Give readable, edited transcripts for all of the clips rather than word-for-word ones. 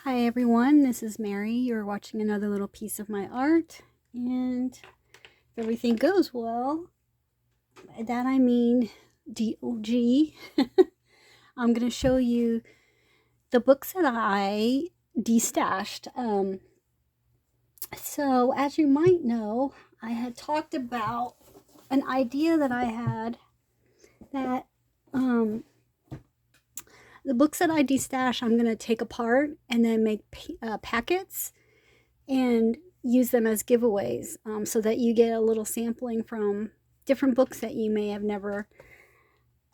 Hi everyone, this is Mary. You're watching another little piece of my art, and if everything goes well, by that I mean DOG, I'm going to show you the books that I destashed. So as you might know, I had talked about an idea that I had that the books that I destash, I'm going to take apart and then make packets and use them as giveaways, so that you get a little sampling from different books that you may have never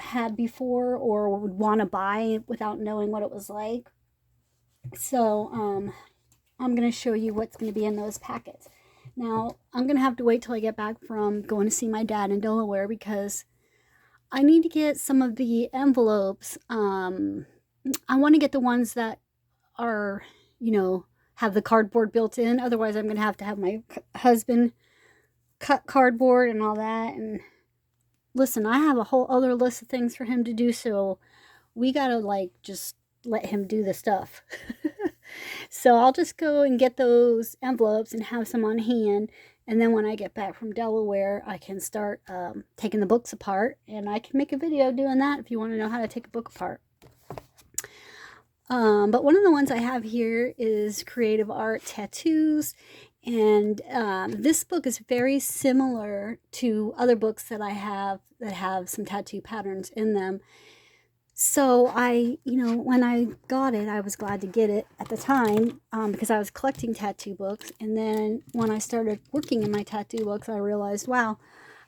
had before or would want to buy without knowing what it was like. So I'm going to show you what's going to be in those packets. Now, I'm going to have to wait till I get back from going to see my dad in Delaware because I need to get some of the envelopes. I want to get the ones that are, have the cardboard built in. Otherwise, I'm going to have my husband cut cardboard and all that. And listen, I have a whole other list of things for him to do. So we got to just let him do the stuff. So I'll just go and get those envelopes and have some on hand. And then when I get back from Delaware, I can start taking the books apart. And I can make a video doing that if you want to know how to take a book apart. But one of the ones I have here is Creative Art Tattoos. And this book is very similar to other books that I have that have some tattoo patterns in them. So when I got it, I was glad to get it at the time because I was collecting tattoo books. And then when I started working in my tattoo books, I realized, wow,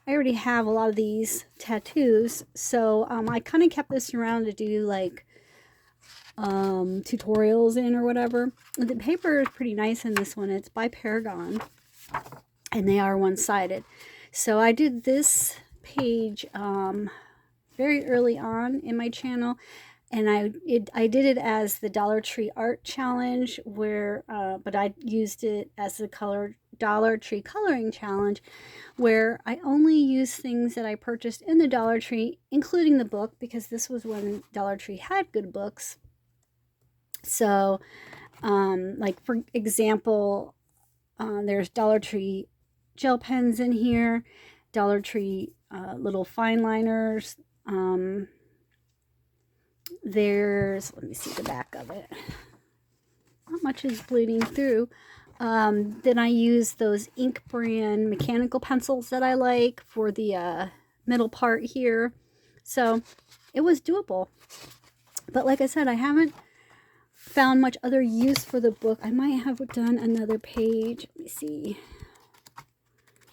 I already have a lot of these tattoos. So I kind of kept this around to do tutorials in or whatever. The paper is pretty nice in this one. It's by Paragon, and they are one-sided. So I did this page very early on in my channel, and I did it as the Dollar Tree Art Challenge, where but I used it as the Dollar Tree Coloring Challenge, where I only use things that I purchased in the Dollar Tree, including the book, because this was when Dollar Tree had good books. So, like for example, there's Dollar Tree gel pens in here, Dollar Tree little fine liners. Let me see the back of it. Not much is bleeding through. Then I use those Ink brand mechanical pencils that I like for the middle part here. So it was doable. But like I said, I haven't found much other use for the book. I might have done another page. Let me see.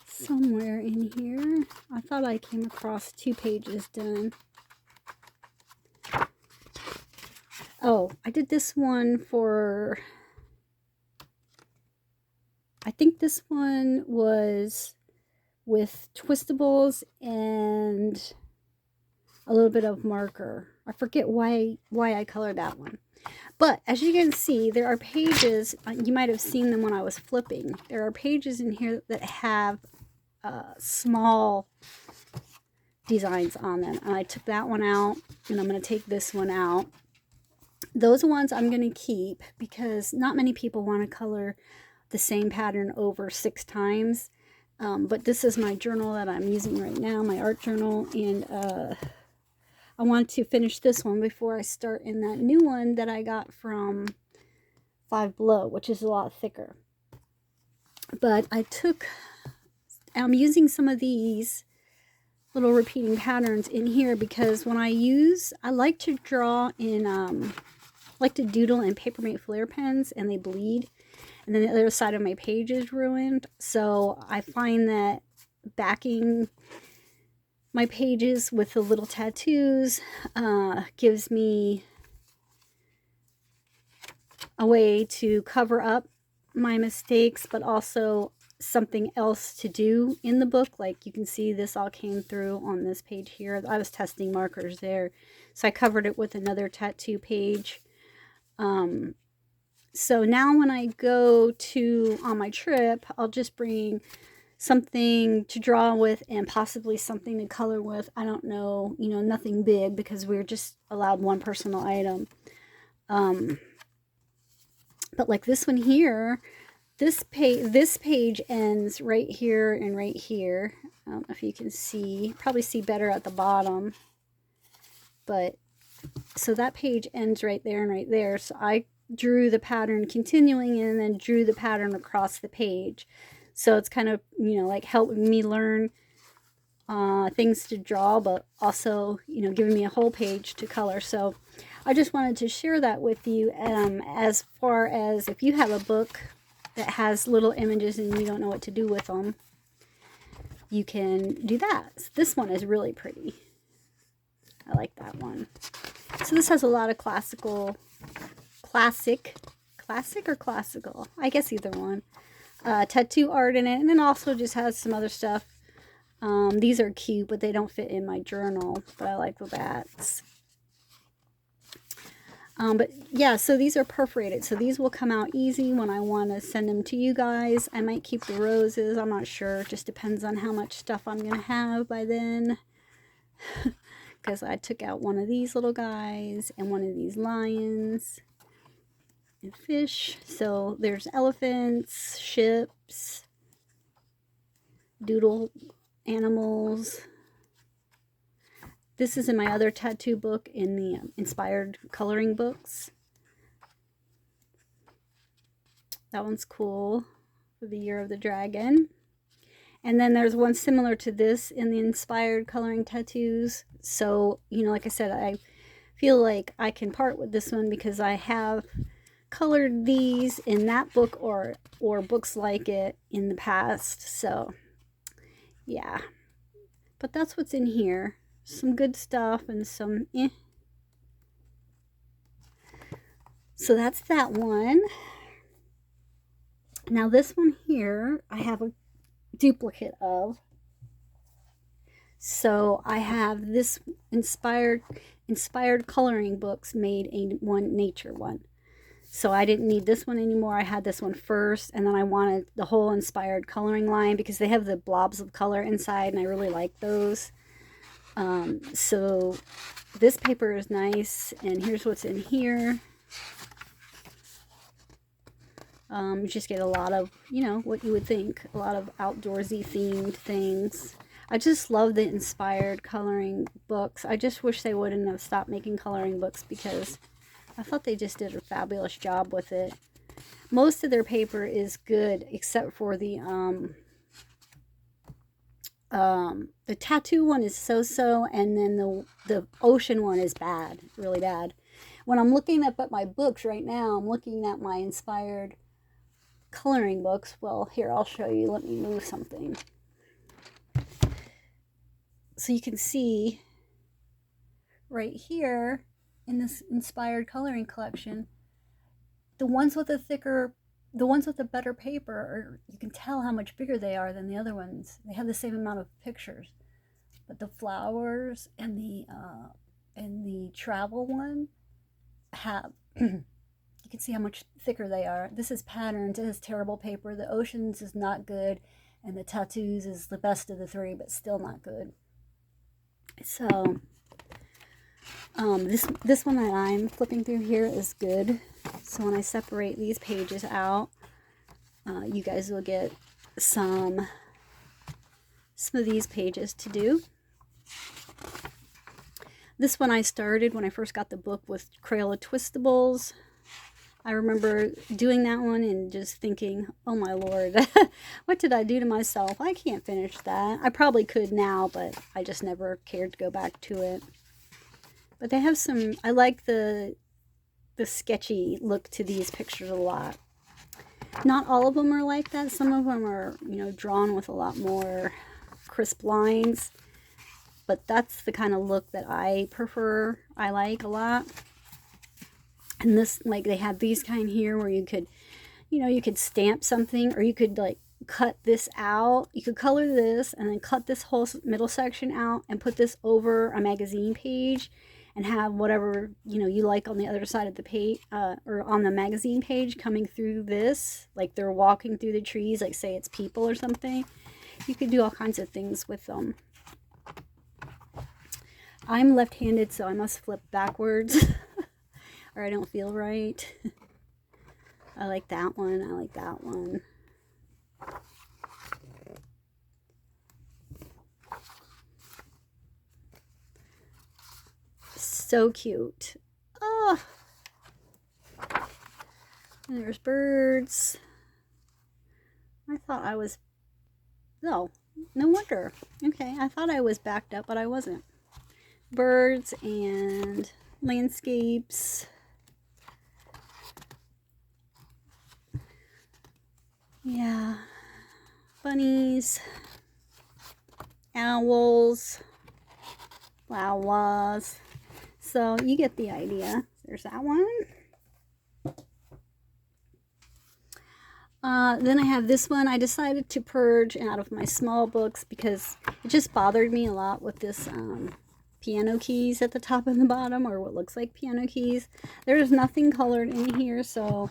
Somewhere in here. I thought I came across 2 pages done. Oh, I did this one for... I think this one was with twistables and a little bit of marker. I forget why I colored that one. But as you can see, there are pages, you might have seen them when I was flipping. There are pages in here that have small designs on them. And I took that one out, and I'm going to take this one out. Those ones I'm going to keep because not many people want to color the same pattern over 6 times. But this is my journal that I'm using right now, my art journal, and I want to finish this one before I start in that new one that I got from Five Below, which is a lot thicker. But I'm using some of these little repeating patterns in here because when I like to draw in, like to doodle in Papermate Flare pens, and they bleed. And then the other side of my page is ruined. So I find that backing my pages with the little tattoos gives me a way to cover up my mistakes, but also something else to do in the book. Like you can see, this all came through on this page here. I was testing markers there, so I covered it with another tattoo page. So now when I go on my trip, I'll just bring something to draw with and possibly something to color with. I don't know, nothing big because we're just allowed one personal item. But like this one here, this page ends right here and right here. I don't know if you can see, probably see better at the bottom. But so that page ends right there and right there. So I drew the pattern continuing and then drew the pattern across the page. So it's kind of, you know, like helping me learn things to draw, but also, you know, giving me a whole page to color. So I just wanted to share that with you, as far as if you have a book that has little images and you don't know what to do with them, you can do that. This one is really pretty. I like that one. So this has a lot of classic or classical, I guess either one, tattoo art in it, and then also just has some other stuff. These are cute, but they don't fit in my journal, but I like the bats. But yeah, so these are perforated, so these will come out easy when I want to send them to you guys. I might keep the roses, I'm not sure, it just depends on how much stuff I'm going to have by then. Because I took out one of these little guys and one of these lions and fish. So there's elephants, ships, doodle animals. This is in my other tattoo book in the inspired coloring books. That one's cool for the Year of the Dragon. And then there's one similar to this in the inspired coloring tattoos. So, you know, like I said, I feel like I can part with this one because I have colored these in that book or books like it in the past. So, yeah. But that's what's in here. Some good stuff and some eh. So that's that one. Now this one here, I have a duplicate of. So I have this inspired coloring books made a nature one. So I didn't need this one anymore. I had this one first, and then I wanted the whole inspired coloring line because they have the blobs of color inside, and I really like those. So this paper is nice, and here's what's in here. You just get a lot of, you know, what you would think, a lot of outdoorsy themed things. I just love the inspired coloring books. I just wish they wouldn't have stopped making coloring books because I thought they just did a fabulous job with it. Most of their paper is good except for the tattoo one is so-so, and then the ocean one is bad, really bad. When I'm looking up at my books right now, I'm looking at my inspired coloring books. Well, here, I'll show you. Let me move something. So you can see right here in this inspired coloring collection, the ones with the better paper, you can tell how much bigger they are than the other ones. They have the same amount of pictures, but the flowers and the travel one have you can see how much thicker they are. This is patterns. It has terrible paper. The oceans is not good, and the tattoos is the best of the three, but still not good. So this one that I'm flipping through here is good. So when I separate these pages out, you guys will get some of these pages to do. This one I started when I first got the book with Crayola Twistables. I remember doing that one and just thinking, oh my lord, what did I do to myself? I can't finish that. I probably could now, but I just never cared to go back to it. But they have some, I like the sketchy look to these pictures a lot. Not all of them are like that. Some of them are, you know, drawn with a lot more crisp lines. But that's the kind of look that I prefer. I like a lot. And this, like, they have these kind here where you could, you know, you could stamp something, or you could like cut this out. You could color this and then cut this whole middle section out and put this over a magazine page and have whatever, you know, you like on the other side of the page, or on the magazine page coming through this, like they're walking through the trees, like say it's people or something. You could do all kinds of things with them. I'm left-handed, so I must flip backwards or I don't feel right. I like that one. I like that one. So cute. Oh, and there's birds. I thought I was, no, no wonder. Okay, I thought I was backed up, but I wasn't. Birds and landscapes. Yeah, bunnies, owls, flowers. So you get the idea. There's that one. Then I have this one. I decided to purge out of my small books because it just bothered me a lot with this piano keys at the top and the bottom, or what looks like piano keys. There's nothing colored in here, so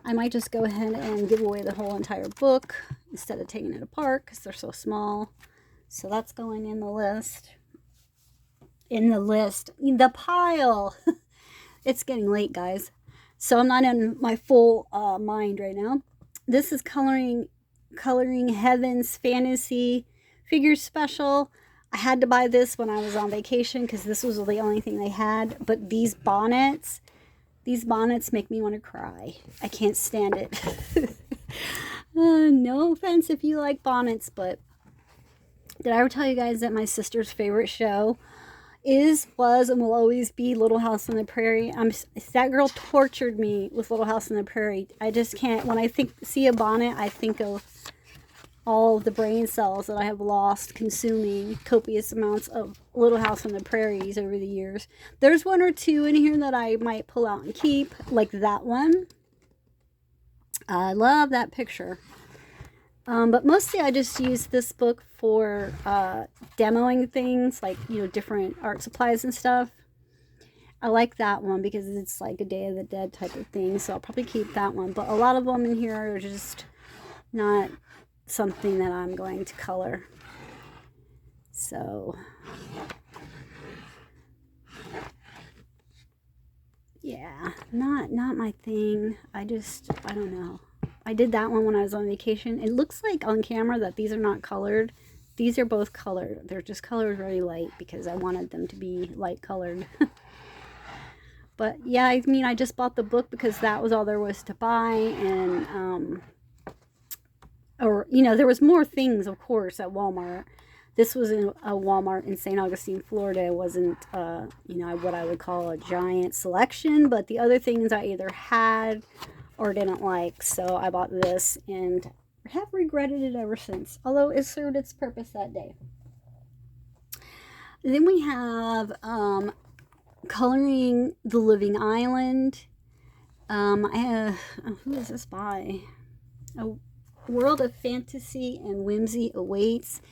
I might just go ahead and give away the whole entire book instead of taking it apart because they're so small. So that's going in the list. In the pile. It's getting late, guys, so I'm not in my full mind right now. This is Coloring Heaven's Fantasy Figure Special. I had to buy this when I was on vacation because this was the only thing they had. But these bonnets make me want to cry. I can't stand it. No offense if you like bonnets, but did I ever tell you guys that my sister's favorite show was, and will always be Little House on the Prairie? That girl tortured me with Little House on the Prairie. I just can't. When I see a bonnet, I think of all of the brain cells that I have lost consuming copious amounts of Little House on the Prairies over the years. There's one or two in here that I might pull out and keep, like that one. I love that picture. But mostly I just use this book for demoing things, like, different art supplies and stuff. I like that one because it's like a Day of the Dead type of thing, so I'll probably keep that one. But a lot of them in here are just not something that I'm going to color. So, yeah, not my thing. I don't know. I did that one when I was on vacation. It looks like on camera that these are not colored. These are both colored. They're just colored very light because I wanted them to be light colored. But yeah, I mean, I just bought the book because that was all there was to buy. And, there was more things, of course, at Walmart. This was in a Walmart in St. Augustine, Florida. It wasn't, what I would call a giant selection. But the other things I either had or didn't like, so I bought this and have regretted it ever since, although it served its purpose that day. Then we have Coloring the Living Island. I have, who is this by? A World of Fantasy and Whimsy Awaits.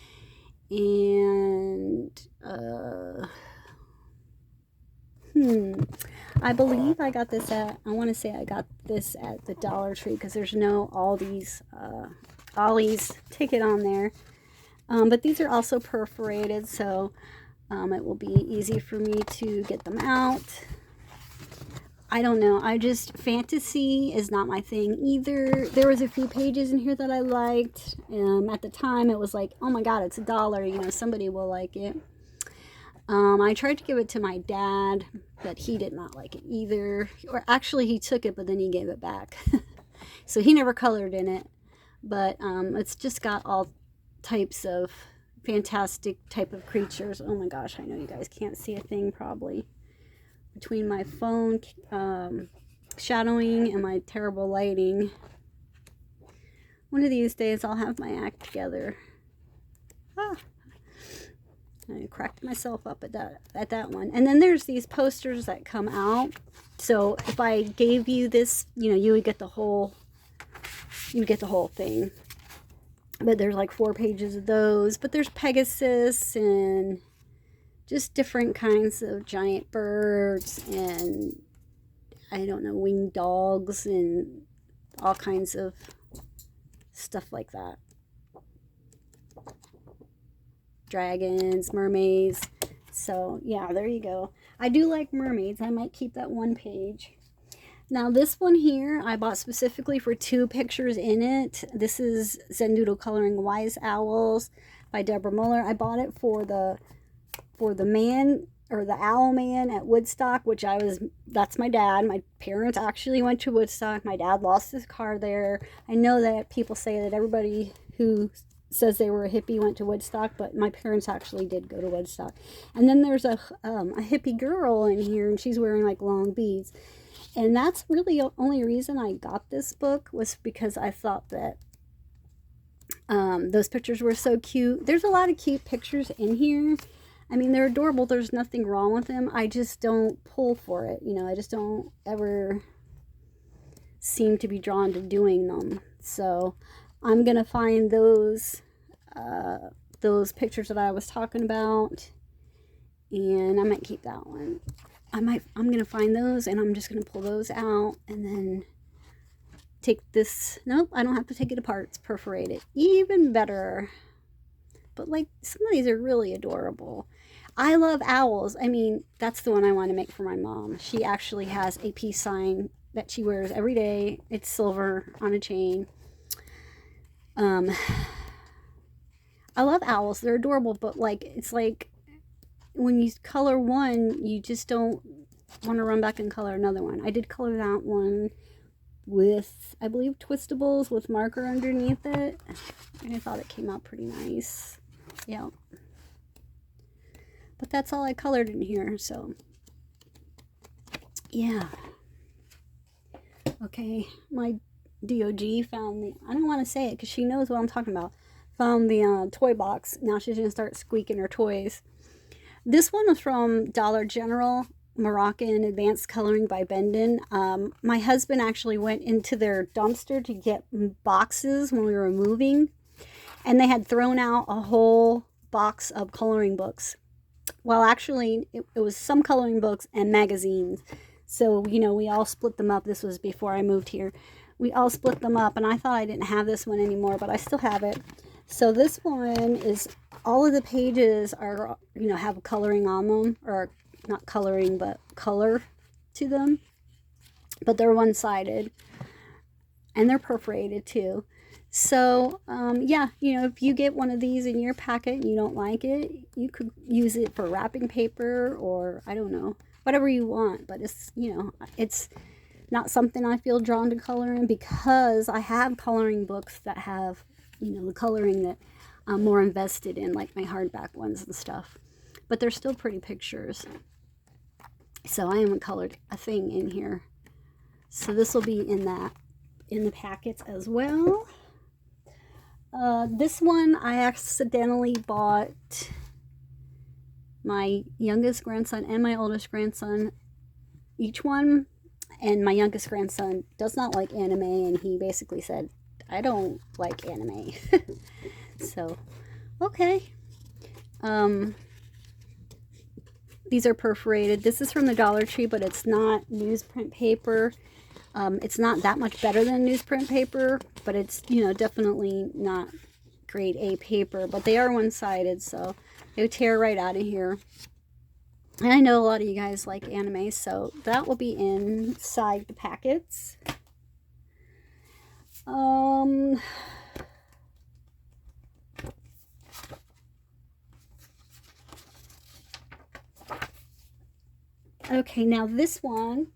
And I believe I got this at, I want to say I got this at the Dollar Tree because there's no Aldi's ticket on there. But these are also perforated, so it will be easy for me to get them out. I don't know. Fantasy is not my thing either. There was a few pages in here that I liked. At the time, it was like, oh my God, it's $1. Somebody will like it. I tried to give it to my dad, but he did not like it either. Or actually, he took it, but then he gave it back. So he never colored in it. But it's just got all types of fantastic type of creatures. Oh my gosh, I know you guys can't see a thing probably. Between my phone shadowing and my terrible lighting. One of these days I'll have my act together. I cracked myself up at that one. And then there's these posters that come out. So if I gave you this, you would get the whole thing. But there's like 4 pages of those. But there's Pegasus and just different kinds of giant birds and, I don't know, winged dogs and all kinds of stuff like that. Dragons, mermaids. So yeah, there you go. I do like mermaids. I might keep that one page. Now this one here, I bought specifically for 2 pictures in it. This is Zen Doodle Coloring Wise Owls by Deborah Muller. I bought it for the man, or the owl man at Woodstock, which that's my dad. My parents actually went to Woodstock. My dad lost his car there. I know that people say that everybody who says they were a hippie went to Woodstock, but my parents actually did go to Woodstock. And then there's a hippie girl in here, and she's wearing like long beads. And that's really the only reason I got this book, was because I thought that those pictures were so cute. There's a lot of cute pictures in here. I mean, they're adorable. There's nothing wrong with them. I just don't pull for it. You know, I just don't ever seem to be drawn to doing them. So I'm going to find those pictures that I was talking about, and I might keep that one. I'm going to find those, and I'm just going to pull those out, and then take this. Nope, I don't have to take it apart. It's perforated. Even better. But like, some of these are really adorable. I love owls. I mean, that's the one I want to make for my mom. She actually has a peace sign that she wears every day. It's silver on a chain. I love owls. They're adorable, but like, it's like when you color one, you just don't want to run back and color another one. I did color that one with, I believe, Twistables with marker underneath it, and I thought it came out pretty nice. Yeah. But that's all I colored in here, so yeah. Okay, my DOG found the, I don't want to say it because she knows what I'm talking about, found the toy box. Now she's going to start squeaking her toys. This one was from Dollar General, Moroccan Advanced Coloring by Bendon. My husband actually went into their dumpster to get boxes when we were moving, and they had thrown out a whole box of coloring books. Well, actually, it was some coloring books and magazines. So, you know, we all split them up. This was before I moved here. We all split them up, and I thought I didn't have this one anymore, but I still have it. So this one is, all of the pages are, you know, have coloring on them, or not coloring, but color to them. But they're one-sided, and they're perforated too. So, yeah, you know, if you get one of these in your packet and you don't like it, you could use it for wrapping paper, or, I don't know, whatever you want. But it's, you know, it's not something I feel drawn to color in, because I have coloring books that have, you know, the coloring that I'm more invested in, like my hardback ones and stuff. But they're still pretty pictures. So I haven't colored a thing in here. So this will be in the packets as well. This one I accidentally bought my youngest grandson and my oldest grandson each one, and my youngest grandson does not like anime, and he basically said, I don't like anime. So, okay. These are perforated. This is from the Dollar Tree, but it's not newsprint paper. It's not that much better than newsprint paper, but it's, you know, definitely not grade A paper. But they are one-sided, so they tear right out of here. And I know a lot of you guys like anime, so that will be inside the packets. Okay, now this one,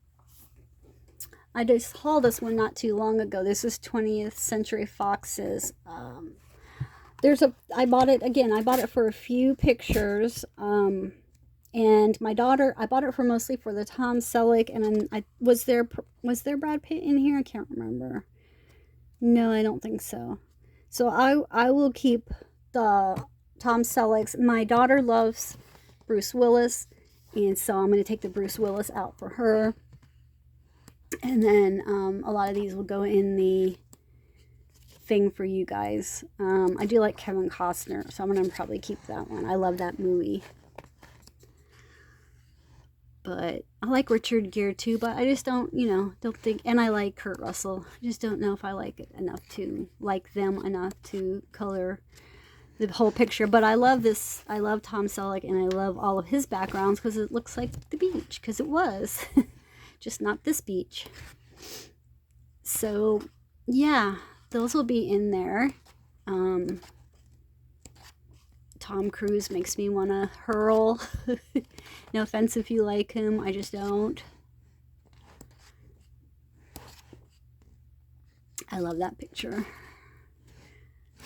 I just hauled this one not too long ago. This is 20th Century Foxes. I bought it for a few pictures. And my daughter, I bought it for mostly for the Tom Selleck, and then was there Brad Pitt in here? I can't remember. No, I don't think so. So I will keep the Tom Sellecks. My daughter loves Bruce Willis, and so I'm going to take the Bruce Willis out for her. And then a lot of these will go in the thing for you guys. I do like Kevin Costner, so I'm going to probably keep that one. I love that movie. But I like Richard Gere too, but I just don't think, and I like Kurt Russell. I just don't know if I like it enough to like them enough to color the whole picture. But I love this. I love Tom Selleck, and I love all of his backgrounds because it looks like the beach, because it was. Just not this beach. So yeah, those will be in there. Tom Cruise makes me want to hurl. No offense if you like him, I just don't. I love that picture.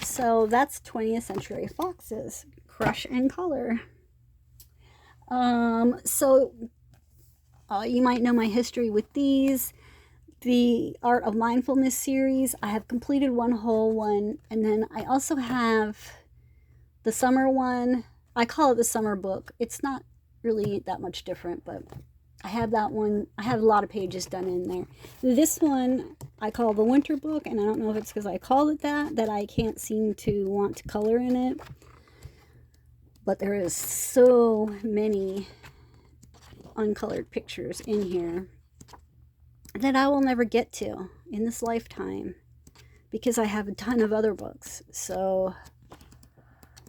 So that's 20th Century Foxes, Crush and Color. So you might know my history with these. The Art of Mindfulness series, I have completed one whole one, and then I also have the summer one. I call it the summer book. It's not really that much different, but I have that one. I have a lot of pages done in there. This one I call the winter book, and I don't know if it's because I called it that I can't seem to want to color in it. But there is so many uncolored pictures in here that I will never get to in this lifetime because I have a ton of other books. So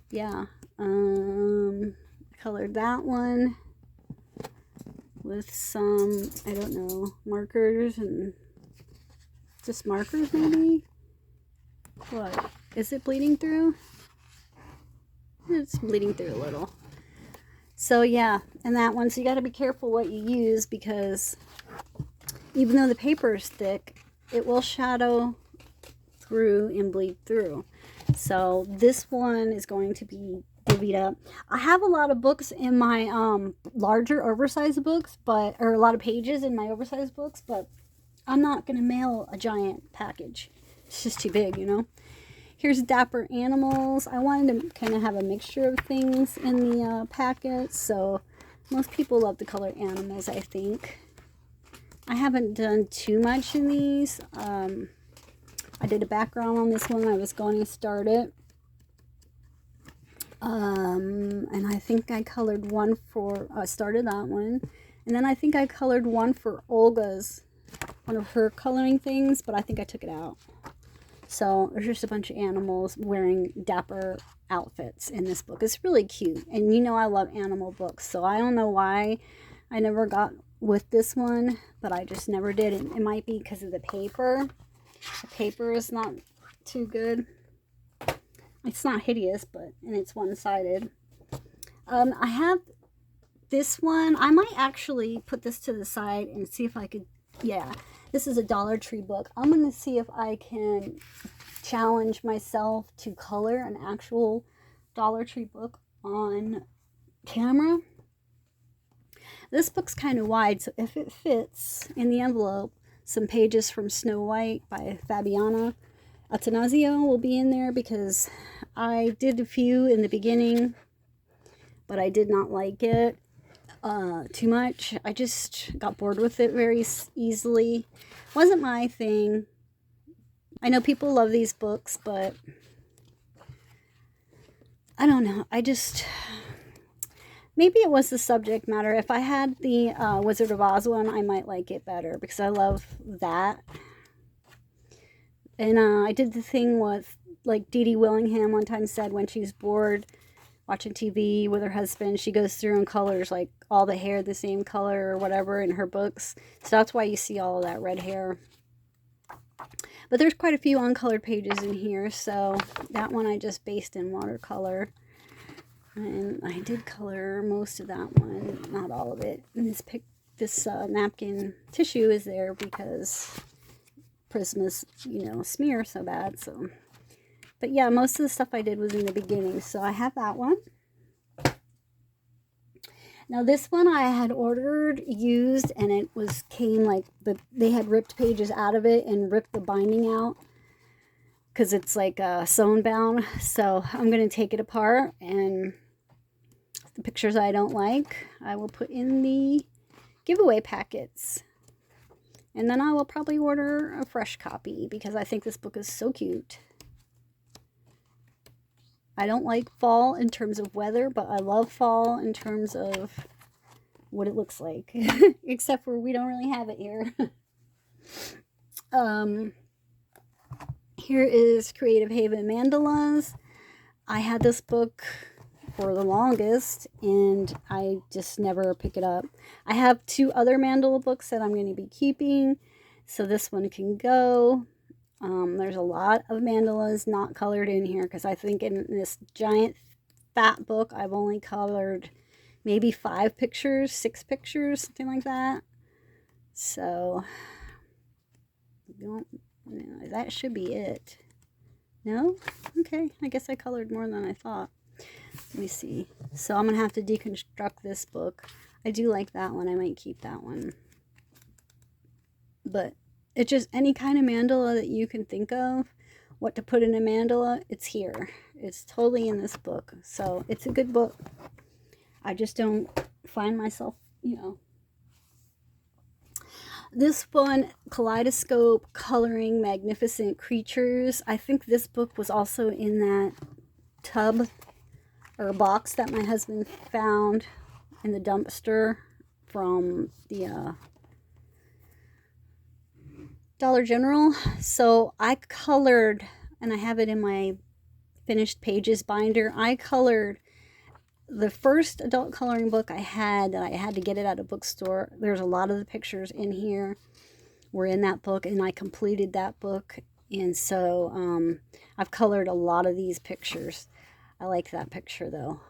yeah, I colored that one with some, I don't know, markers and just markers maybe. What, is it bleeding through? It's bleeding through a little. So yeah, and that one, so you got to be careful what you use, because even though the paper is thick, it will shadow through and bleed through. So this one is going to be divvied up. I have a lot of books in my larger oversized books, or a lot of pages in my oversized books, but I'm not going to mail a giant package. It's just too big, you know. Here's Dapper Animals. I wanted to kind of have a mixture of things in the packet, so most people love to color animals, I think. I haven't done too much in these. I did a background on this one. I was going to start it. And I think I colored one for, started that one. And then I think I colored one for Olga's, one of her coloring things, but I think I took it out. So there's just a bunch of animals wearing dapper outfits in this book. It's really cute. And you know I love animal books, so I don't know why I never got with this one, but I just never did. It might be because of the paper. The paper is not too good. It's not hideous, and it's one-sided. I have this one. I might actually put this to the side and see if I could, yeah. This is a Dollar Tree book. I'm going to see if I can challenge myself to color an actual Dollar Tree book on camera. This book's kind of wide, so if it fits in the envelope, some pages from Snow White by Fabiana Attanasio will be in there, because I did a few in the beginning, but I did not like it too much. I just got bored with it very easily. Wasn't my thing. I know people love these books, but I don't know. Maybe it was the subject matter. If I had the Wizard of Oz one, I might like it better, because I love that. And I did the thing with, like Dee Dee Willingham one time said, when she's bored watching TV with her husband, she goes through and colors like all the hair the same color or whatever in her books. So that's why you see all of that red hair. But there's quite a few uncolored pages in here, so that one I just based in watercolor. And I did color most of that one, not all of it. And this napkin tissue is there because Prisma's, smear so bad. So, but yeah, most of the stuff I did was in the beginning. So I have that one. Now this one I had ordered used, and it came like they had ripped pages out of it and ripped the binding out, because it's like sewn bound. So I'm going to take it apart, and the pictures I don't like, I will put in the giveaway packets. And then I will probably order a fresh copy, because I think this book is so cute. I don't like fall in terms of weather, but I love fall in terms of what it looks like. Except for we don't really have it here. Here is Creative Haven Mandalas. I had this book for the longest, and I just never pick it up. I have 2 other mandala books that I'm going to be keeping. So this one can go. There's a lot of mandalas not colored in here because I think in this giant fat book I've only colored maybe 5 pictures, 6 pictures, something like that. So that should be it. No? Okay, I guess I colored more than I thought. Let me see. So I'm going to have to deconstruct this book. I do like that one. I might keep that one. But it's just any kind of mandala that you can think of, what to put in a mandala, it's here. It's totally in this book. So it's a good book. I just don't find myself, This one, Kaleidoscope, Coloring Magnificent Creatures. I think this book was also in that tub or box that my husband found in the dumpster from the Dollar General. So I colored, and I have it in my finished pages binder, I colored the first adult coloring book I had that I had to get it at a bookstore. There's a lot of the pictures in here were in that book, and I completed that book. And so I've colored a lot of these pictures. I like that picture though.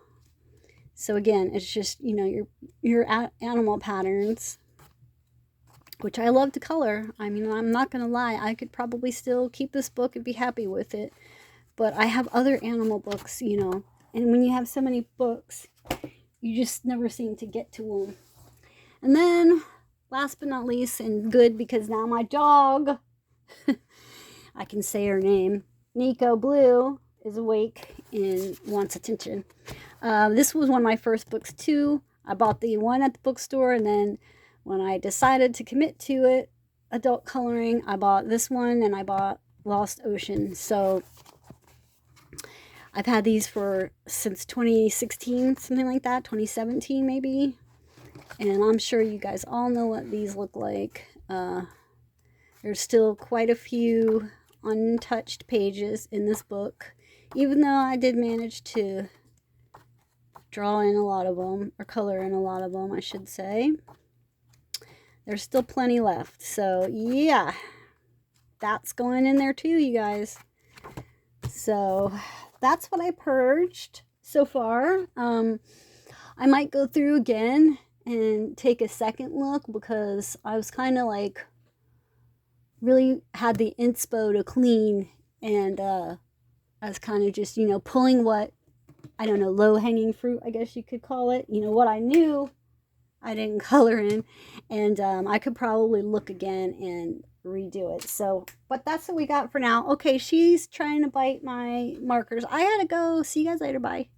So again, it's just, your animal patterns, which I love to color. I mean, I'm not going to lie. I could probably still keep this book and be happy with it. But I have other animal books, and when you have so many books, you just never seem to get to them. And then, last but not least, and good because now my dog, I can say her name, Nico Blue, is awake and wants attention. This was one of my first books too. I bought the one at the bookstore, and then when I decided to commit to it, adult coloring, I bought this one, and I bought Lost Ocean. So I've had these since 2016, something like that, 2017 maybe. And I'm sure you guys all know what these look like. There's still quite a few untouched pages in this book, even though I did manage to draw in a lot of them, or color in a lot of them, I should say. There's still plenty left. So yeah, that's going in there too, you guys. So that's what I purged so far. I might go through again and take a second look because I was kind of like really had the inspo to clean, and I was kind of just, pulling what, I don't know, low-hanging fruit, I guess you could call it. What I knew I didn't color in, and I could probably look again and redo it. So, but that's what we got for now. Okay, she's trying to bite my markers. I gotta go. See you guys later. Bye.